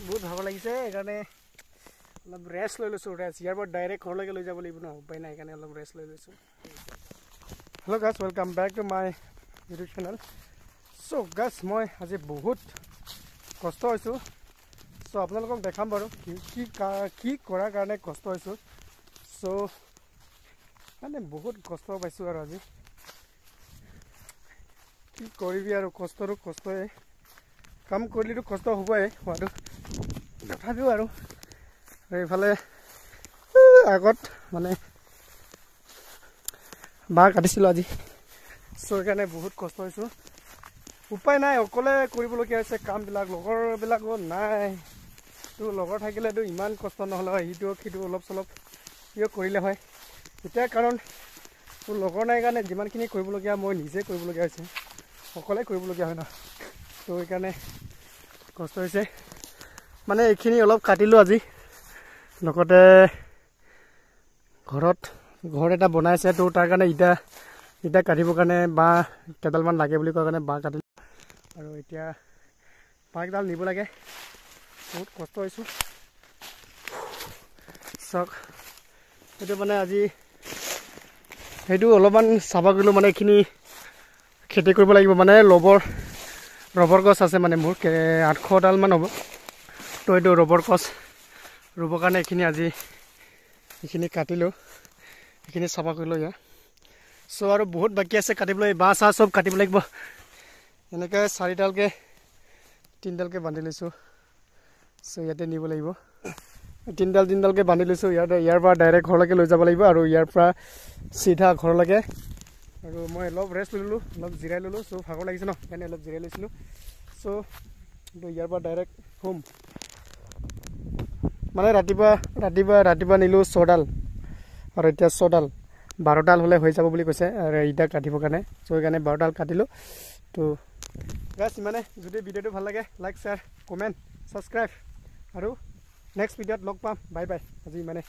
বহুত ভাগৰ লাগিছে সেইকাৰণে অলপ ৰেষ্ট লৈ লৈছোঁ ইয়াৰ পৰা ডাইৰেক্ট ঘৰলৈকে লৈ যাব লাগিব ন উপায় নাই সেইকাৰণে অলপ ৰেষ্ট লৈ লৈছোঁ hello' guys welcome back to my YouTube channel so' guys মই আজি বহুত কষ্ট হৈছোঁ চ' আপোনালোকক দেখাম বাৰু কি কৰাৰ কাৰণে কষ্ট হৈছোঁ চ' মানে বহুত কষ্ট পাইছোঁ আৰু আজি কি কৰিবি আৰু কষ্টই কাম কৰিলেতো কষ্ট হ'বই হোৱাটো তথাপিও আৰু এইফালে আগত মানে বাঁহ কাটিছিলোঁ আজি চ' সেইকাৰণে বহুত কষ্ট হৈছোঁ উপায় নাই অকলে কৰিবলগীয়া হৈছে কামবিলাক লগৰবিলাকো নাই তোৰ লগৰ থাকিলেতো ইমান কষ্ট নহ'লে হয় সিটো অলপ চলপ সিও কৰিলে হয় এতিয়া কাৰণ তোৰ লগৰ নাই কাৰণে যিমানখিনি কৰিবলগীয়া মই নিজে কৰিবলগীয়া হৈছে অকলে কৰিবলগীয়া হয় ন ত' সেইকাৰণে কষ্ট হৈছে মানে এইখিনি অলপ কাটিলোঁ আজি লগতে ঘৰ এটা বনাইছে তো তাৰ কাৰণে ইটা কাটিবৰ কাৰণে বাঁহ কেইডালমান লাগে বুলি কোৱা কাৰণে বাঁহ কাটিলোঁ আৰু এতিয়া বাঁহকেইডাল নিব লাগে বহুত কষ্ট হৈছোঁ চাওক সেইটো মানে আজি সেইটো অলপমান চাফা কৰিলোঁ মানে এইখিনি খেতি কৰিব লাগিব মানে ৰবৰ গছ আছে মানে মোৰ 800ডালমান হ'ব তো এইটো ৰবৰ গছ ৰুবৰ কাৰণে এইখিনি কাটিলোঁ এইখিনি চাফা কৰিলোঁ ইয়াৰ চ' আৰু বহুত বাকী আছে কাটিবলৈ বাঁহ চাহ চব কাটিব লাগিব এনেকৈ 3ডালকৈ বান্ধি লৈছোঁ চ' ইয়াতে নিব লাগিব 3ডালকৈ বান্ধি লৈছোঁ ইয়াৰ পৰা ডাইৰেক্ট ঘৰলৈকে লৈ যাব লাগিব আৰু ইয়াৰ পৰা চিধা ঘৰলৈকে আৰু মই অলপ ৰেষ্ট লৈ ল'লোঁ অলপ জিৰাই ল'লোঁ চ' ভাগৰ লাগিছে ন সেইকাৰণে অলপ জিৰাই লৈছিলোঁ চ' ইয়াৰ পৰা ডাইৰেক্ট হোম মানে ৰাতিপুৱা নিলোঁ 6ডাল আৰু এতিয়া 12ডাল হ'লে হৈ যাব বুলি কৈছে আৰু ইটা কাটিবৰ কাৰণে চ' সেইকাৰণে 12ডাল কাটিলোঁ তো গাইজ ইমানে যদি ভিডিঅ'টো ভাল লাগে লাইক শ্বেয়াৰ কমেণ্ট ছাবস্ক্ৰাইব আৰু নেক্সট ভিডিঅ'ত লগ পাম বাই বাই আজি ইমানে